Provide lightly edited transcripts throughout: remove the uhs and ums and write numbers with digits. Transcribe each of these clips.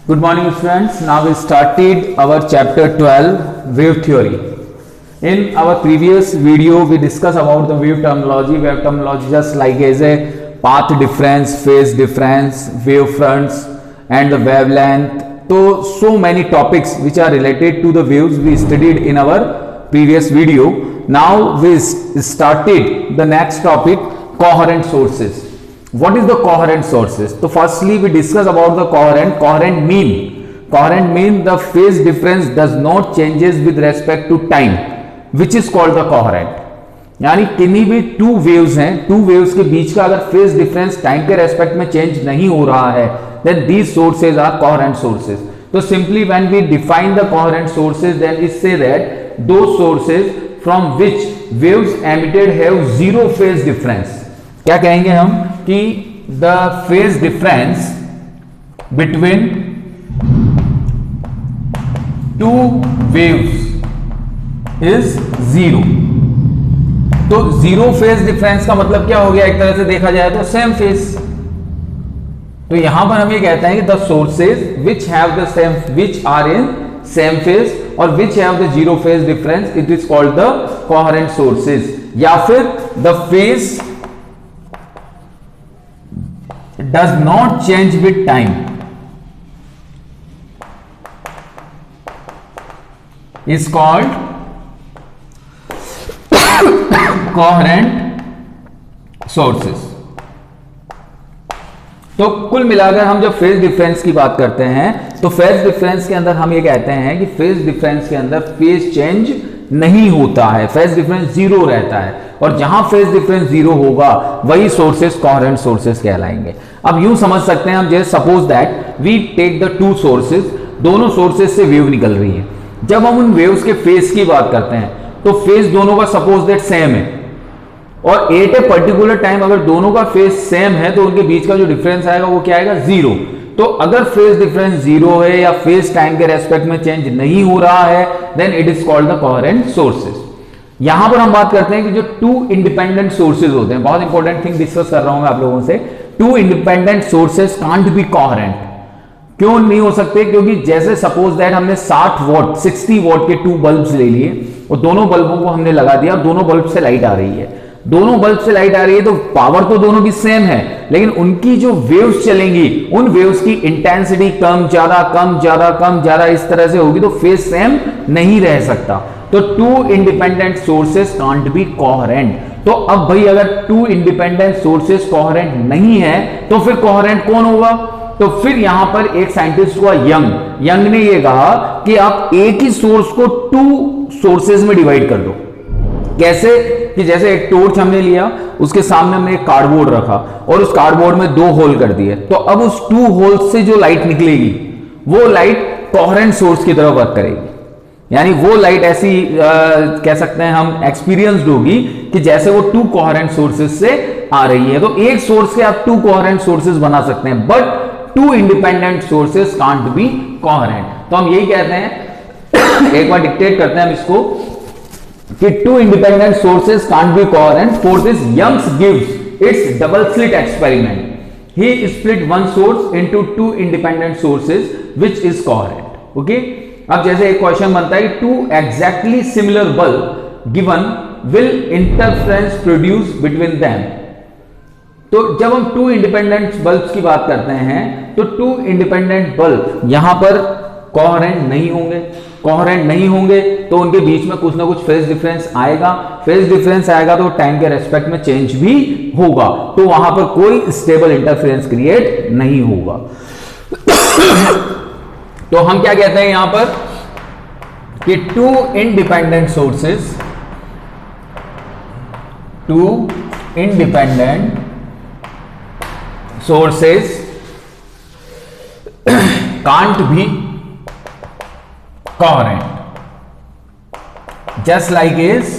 Good morning students. Now we started our chapter 12 wave theory. In our previous video we discussed about the wave terminology. Wave terminology just like as a path difference, phase difference, wave fronts and the wavelength. So many topics which are related to the waves we studied in our previous video. Now we started the next topic, coherent sources. What is the coherent sources? So firstly we discuss about the coherent mean the phase difference does not changes with respect to time, which is called the coherent. यानी किन्हीं भी two waves हैं, two waves के बीच का अगर phase difference time के respect में change नहीं हो रहा है, then these sources are coherent sources. So simply when we define the coherent sources, then we say that those sources from which waves emitted have zero phase difference. क्या कहेंगे हम कि the phase difference between two waves is zero. तो zero phase difference का मतलब क्या हो गया? एक तरह से देखा जाए तो सेम फेज. तो यहां पर हम ये कहते हैं कि the sources which have the same, which are in same phase और which have the zero phase difference, it is called the coherent sources. या फिर the phase does not change with time is called coherent sources. तो कुल मिलाकर हम जब phase difference की बात करते हैं तो फेज डिफरेंस के अंदर हम ये कहते हैं कि फेज डिफरेंस के अंदर फेज चेंज नहीं होता है, फेज डिफरेंस जीरो रहता है, और जहां फेज डिफरेंस जीरो होगा वही सोर्सेस कोहेरेंट सोर्सेस कहलाएंगे. अब यूं समझ सकते हैं हम, जैसे suppose that we take the two sources, दोनों सोर्सेस से वेव निकल रही है. जब हम उन वेव्स के फेज की बात करते हैं तो फेज दोनों का सपोज दैट सेम है, और एट ए पर्टिकुलर टाइम अगर दोनों का फेज सेम है तो उनके बीच का जो डिफरेंस आएगा वो क्या आएगा? जीरो. तो अगर फेज डिफरेंस जीरो है या फेज टाइम के रेस्पेक्ट में चेंज नहीं हो रहा है, then it is called the coherent sources. यहां पर हम बात करते हैं कि जो टू इंडिपेंडेंट सोर्सेज होते हैं, बहुत इंपॉर्टेंट थिंग डिस्कस कर रहा हूं मैं आप लोगों से, two independent sources can't be coherent. क्यों नहीं हो सकते? क्योंकि जैसे सपोज दैट हमने 60 वॉट के टू बल्ब्स ले लिए और दोनों बल्बों को हमने लगा दिया और दोनों बल्ब से लाइट आ रही है, दोनों बल्ब से लाइट आ रही है, तो पावर तो दोनों की सेम है, लेकिन उनकी जो वेव्स चलेंगी उन वेव्स की इंटेंसिटी कम ज्यादा कम ज्यादा कम ज्यादा इस तरह से होगी, तो फेज सेम नहीं रह सकता. तो two independent sources can't be coherent. तो अब भाई अगर टू इंडिपेंडेंट सोर्सेस कोहेरेंट नहीं है तो फिर कोहेरेंट कौन होगा? तो फिर यहां पर एक साइंटिस्ट हुआ यंग ने ये कहा कि आप एक ही सोर्स को टू सोर्सेस में डिवाइड कर दो. कैसे? कि जैसे एक टॉर्च हमने लिया, उसके सामने हमने एक कार्डबोर्ड रखा और उस कार्डबोर्ड में दो होल कर दिए, तो अब उस टू होल्स से जो लाइट निकलेगी वो लाइट कोहेरेंट सोर्स की तरफ वर्क करेगी. यानी वो लाइट ऐसी कह सकते हैं हम एक्सपीरियंस्ड होगी कि जैसे वो टू कोहेरेंट सोर्सेस से आ रही है. तो एक सोर्स के आप टू कोहेरेंट सोर्सेस बना सकते हैं, but two independent sources can't be coherent. तो हम यही कहते हैं, एक बार डिक्टेट करते हैं हम इसको, कि two independent sources can't be coherent. For this Young's gives its double slit experiment. He split one source into two independent sources which is coherent. Okay, अब जैसे एक क्वेश्चन बनता है कि two exactly similar bulb given will interference produce between them. तो जब हम to independent bulbs की बात करते हैं तो टू इंडिपेंडेंट बल्ब यहां पर कोहेरेंट नहीं होंगे. कोहेरेंट नहीं होंगे तो उनके बीच में कुछ ना कुछ फेज डिफरेंस आएगा. फेज डिफरेंस आएगा तो टाइम के रेस्पेक्ट में चेंज भी होगा, तो वहां पर कोई स्टेबल इंटरफेरेंस क्रिएट नहीं होगा. तो हम क्या कहते हैं यहां पर कि two independent sources can't be coherent, just like is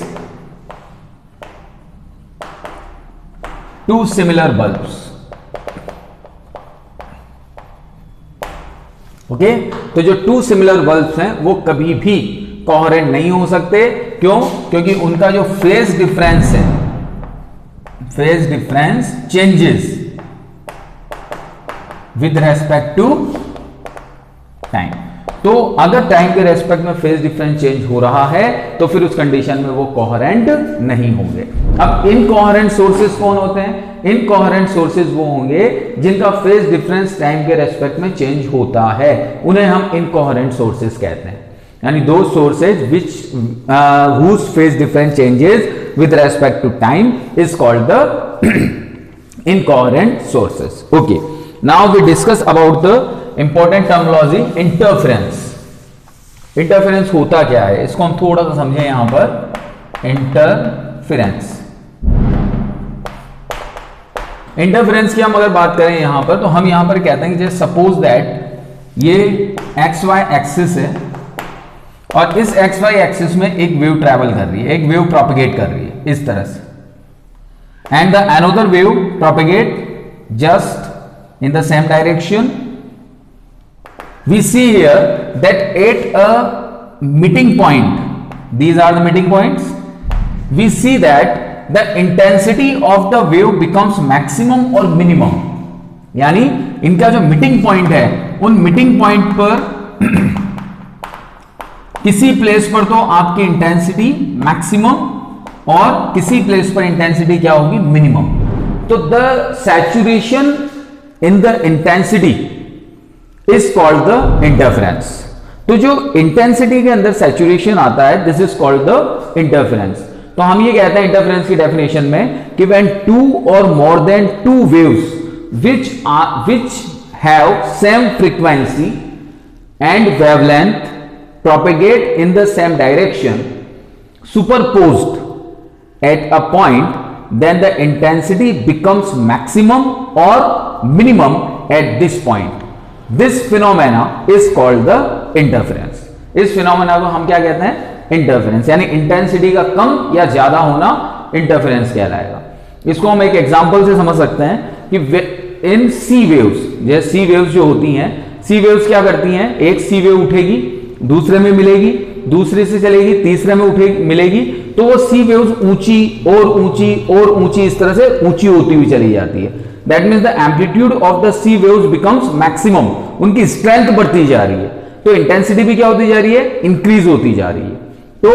two similar bulbs. Okay, तो जो टू सिमिलर बल्ब्स हैं वो कभी भी कोहेरेंट नहीं हो सकते. क्यों? क्योंकि उनका जो फेज डिफरेंस है, phase difference changes with respect to time. तो अगर टाइम के रेस्पेक्ट में फेज डिफरेंस चेंज हो रहा है तो फिर उस कंडीशन में वो कोहेरेंट नहीं होंगे। अब इनकोहेरेंट सोर्सेज कौन होते हैं? इनकोहेरेंट सोर्सेज वो होंगे जिनका फेज डिफरेंस टाइम के रेस्पेक्ट में चेंज होता है, उन्हें हम इनकोहेरेंट सोर्सेज कहते हैं। यानी दो sources which whose phase difference changes with respect to time is called the incoherent sources. Okay, now we discuss about the important terminology interference. Interference होता क्या है इसको हम थोड़ा सा समझें यहां पर। इंटरफेरेंस की हम अगर बात करें यहां पर, तो हम यहां पर कहते हैं कि सपोज दैट ये एक्स वाई एक्सिस है और इस एक्स वाई एक्सिस में एक वेव ट्रैवल कर रही है, एक वेव प्रोपेगेट कर रही है इस तरह से, and the another wave propagate just in the same direction. We see here that at a meeting point, these are the meeting points, we see that the intensity of the wave becomes maximum or minimum। यानी इनका जो meeting point है उन meeting point पर किसी place पर तो आपकी इंटेंसिटी मैक्सिमम और किसी प्लेस पर इंटेंसिटी क्या होगी? मिनिमम। तो the saturation in the intensity is called the interference. तो जो इंटेंसिटी के अंदर सैचुरेशन आता है this is called the interference. तो हम ये कहते हैं इंटरफेरेंस की डेफिनेशन में कि व्हेन टू और more than two waves which have same frequency and wavelength propagate in the same direction superposed at a point, then the intensity becomes maximum or minimum at this point. This phenomena is called the interference. इस phenomena को हम क्या कहते हैं? Interference. यानी intensity का कम या ज्यादा होना इंटरफेरेंस कहलाएगा। इसको हम एक एग्जांपल से समझ सकते हैं कि इन सी वेव्स, जैसे सी वेव्स जो होती हैं, सी वेव्स क्या करती हैं? एक सी वेव उठेगी, दूसरे में मिलेगी, दूसरे से चलेगी, तीसरे में उठेगी मिलेगी, तो वो सी वेव्स ऊंची और ऊंची और ऊंची इस तरह से ऊंची होती हुई चली जाती है। That means the amplitude of these waves becomes maximum. उनकी स्ट्रेंथ बढ़ती जा रही है, तो इंटेंसिटी भी क्या होती जा रही है? इंक्रीज होती जा रही है। तो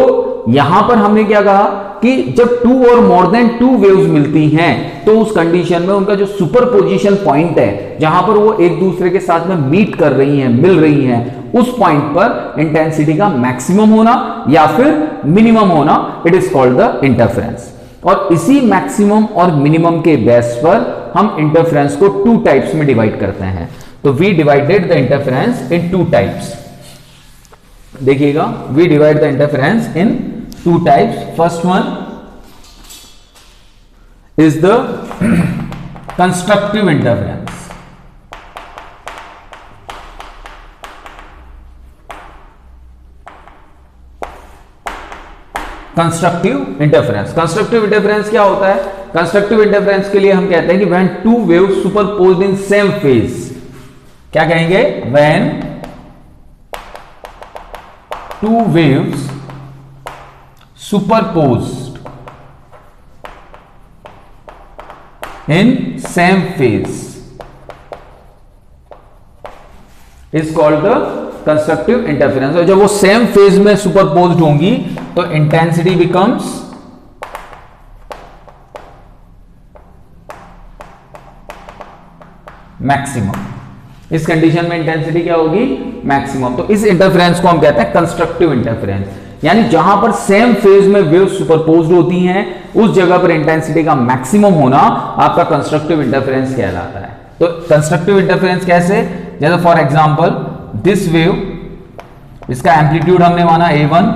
यहां पर हमने क्या कहा कि जब टू और मोर देन टू वेव्स मिलती हैं तो उस कंडीशन में उनका जो सुपरपोजिशन पॉइंट है, जहां पर वो एक दूसरे के साथ में मीट कर रही हैं, मिल रही हैं, उस पॉइंट पर इंटेंसिटी का मैक्सिमम होना या फिर मिनिमम होना, it is called the interference. और इसी मैक्सिमम और मिनिमम के बेस पर हम इंटरफेरेंस को टू टाइप्स में डिवाइड करते हैं। तो we divided the interference in two types. देखिएगा, we divide the interference in two types. First one is the constructive interference. Constructive interference. Constructive interference क्या होता है? कंस्ट्रक्टिव इंटरफेरेंस के लिए हम कहते हैं कि when two waves superposed in same phase, क्या कहेंगे? When two waves superposed in same phase is called the constructive interference. और जब वो सेम फेज में सुपरपोज्ड होंगी तो इंटेंसिटी बिकम्स मैक्सिमम। इस कंडीशन में इंटेंसिटी क्या होगी? मैक्सिमम। तो इस इंटरफेरेंस को हम कहते हैं कंस्ट्रक्टिव इंटरफेरेंस। यानी जहां पर सेम फेज में वेव सुपरपोज्ड होती हैं उस जगह पर इंटेंसिटी का मैक्सिमम होना आपका कंस्ट्रक्टिव इंटरफेरेंस कहलाता है। तो कंस्ट्रक्टिव इंटरफेरेंस कैसे? जैसे फॉर एग्जांपल दिस वेव, इसका एम्पलीट्यूड हमने माना A1,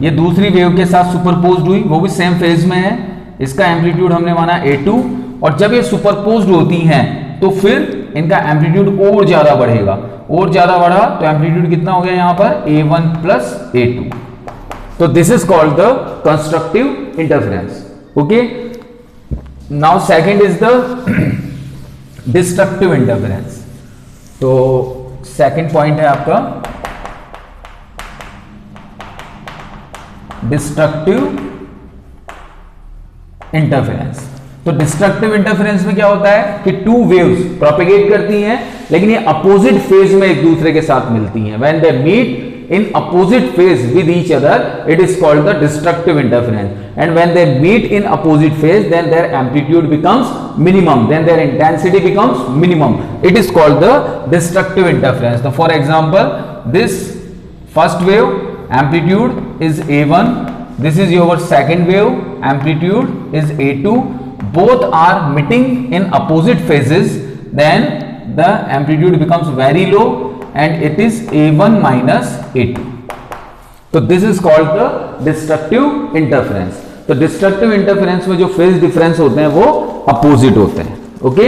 ये दूसरी वेव के साथ सुपरपोज्ड हुई, वो भी सेम फेज में है, इसका एम्पलीट्यूड हमने माना A2, और जब ये सुपरपोज्ड होती हैं तो फिर इनका एम्पलीट्यूड और ज्यादा बढ़ेगा, और ज्यादा बढ़ा तो एम्पलीट्यूड कितना हो गया यहां पर? A1 plus A2। तो this is called the constructive interference. Okay, now second is the destructive interference. तो सेकंड पॉइंट है आपका डिस्ट्रक्टिव इंटरफेरेंस। तो डिस्ट्रक्टिव इंटरफेरेंस में क्या होता है कि टू वेव्स प्रोपेगेट करती हैं लेकिन ये अपोजिट फेज में एक दूसरे के साथ मिलती हैं। When they meet in opposite phase with each other, it is called the destructive interference. And when they meet in opposite phase, then their amplitude becomes minimum, then their intensity becomes minimum. It is called the destructive interference. So for example, this first wave amplitude is A1, this is your second wave amplitude is A2. Both are meeting in opposite phases, then the amplitude becomes very low and it is A1 minus A2. तो this is called the destructive interference. तो destructive interference में जो phase difference होते हैं वो opposite होते हैं। Okay,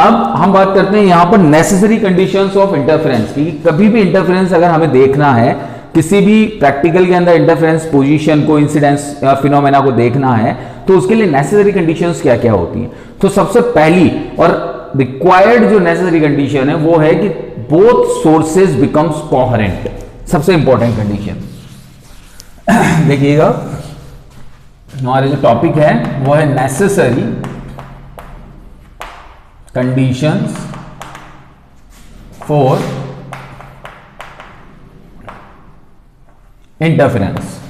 अब हम बात करते हैं यहां पर नेसेसरी कंडीशंस ऑफ इंटरफेरेंस की। कभी भी इंटरफेरेंस अगर हमें देखना है, किसी भी प्रैक्टिकल के अंदर इंटरफेरेंस पोजीशन को, इंसिडेंस या फिनोमेना को देखना है, तो उसके लिए नेसेसरी कंडीशंस क्या क्या होती हैं। तो सबसे पहली और रिक्वायर्ड जो नेसेसरी कंडीशन है वो है कि बोथ सोर्सेज बिकम्स कोहेरेंट। सबसे इंपॉर्टेंट कंडीशन देखिएगा, हमारे जो टॉपिक है वो है नेसेसरी कंडीशंस फॉर इंटरफेरेंस।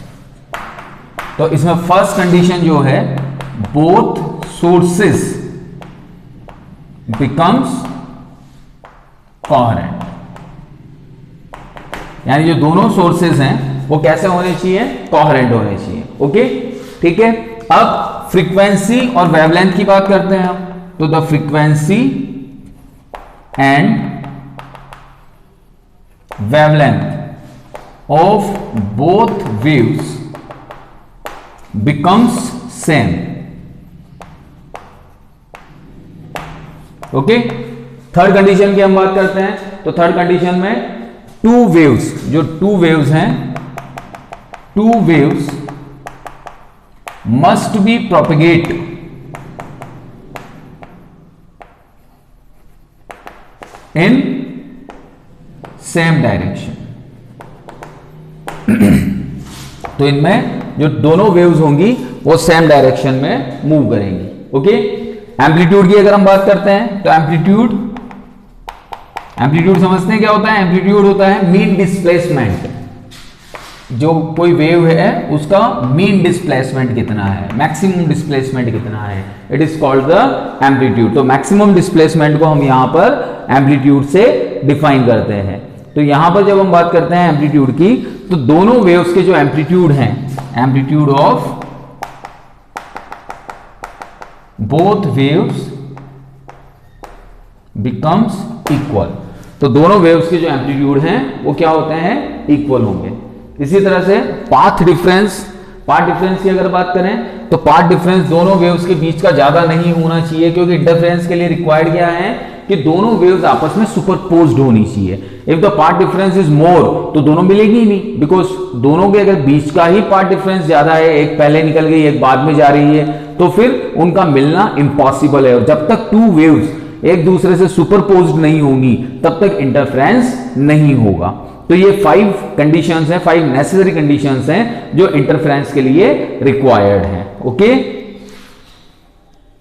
तो इसमें फर्स्ट कंडीशन जो है, बोथ सोर्सेस बिकम्स कोहेरेंट, यानी जो दोनों सोर्सेज हैं वो कैसे होने चाहिए, कोहेरेंट होने चाहिए। ओके, ठीक है। अब फ्रीक्वेंसी और वेवलेंथ की बात करते हैं हम। तो the frequency and wavelength of both waves becomes same. Okay, third condition की हम बात करते हैं। तो थर्ड कंडीशन में टू वेव्स, जो टू वेव्स हैं, two waves must be propagate in same direction. तो इनमें जो दोनों वेव्स होंगी वो सेम डायरेक्शन में मूव करेंगी। ओके, एम्पलीट्यूड की अगर हम बात करते हैं तो एम्पलीट्यूड समझते हैं क्या होता है। एम्पलीट्यूड होता है मीन डिस्प्लेसमेंट। जो कोई वेव है उसका मीन डिस्प्लेसमेंट कितना है, मैक्सिमम डिस्प्लेसमेंट कितना है, it is called the amplitude. तो मैक्सिमम डिस्प्लेसमेंट को हम यहां पर एम्पलीट्यूड से डिफाइन करते हैं। तो यहां पर जब हम बात करते हैं एम्पलीट्यूड की, तो दोनों वेव्स के जो एम्पलीट्यूड हैं, amplitude of both waves becomes equal. तो दोनों वेव्स के जो एम्पलीट्यूड हैं वो क्या होते हैं, इक्वल होंगे। इसी तरह से पाथ डिफरेंस की अगर बात करें तो पाथ डिफरेंस दोनों वेव्स के बीच का ज्यादा नहीं होना चाहिए, क्योंकि इंटरफेरेंस के लिए रिक्वायर्ड क्या है कि दोनों वेव्स आपस में सुपरपोज्ड होनी चाहिए। If the path difference is more तो दोनों मिलेगी ही नहीं, बिकॉज दोनों के अगर बीच का ही पाथ डिफरेंस ज्यादा है, एक पहले निकल गई एक बाद में जा रही है, तो फिर उनका मिलना इम्पॉसिबल है। और जब तक टू वेव्स एक दूसरे से सुपरपोज्ड नहीं होंगी तब तक इंटरफेरेंस नहीं होगा। तो ये 5 कंडीशंस हैं, 5 नेसेसरी कंडीशंस हैं जो इंटरफेरेंस के लिए रिक्वायर्ड हैं। ओके।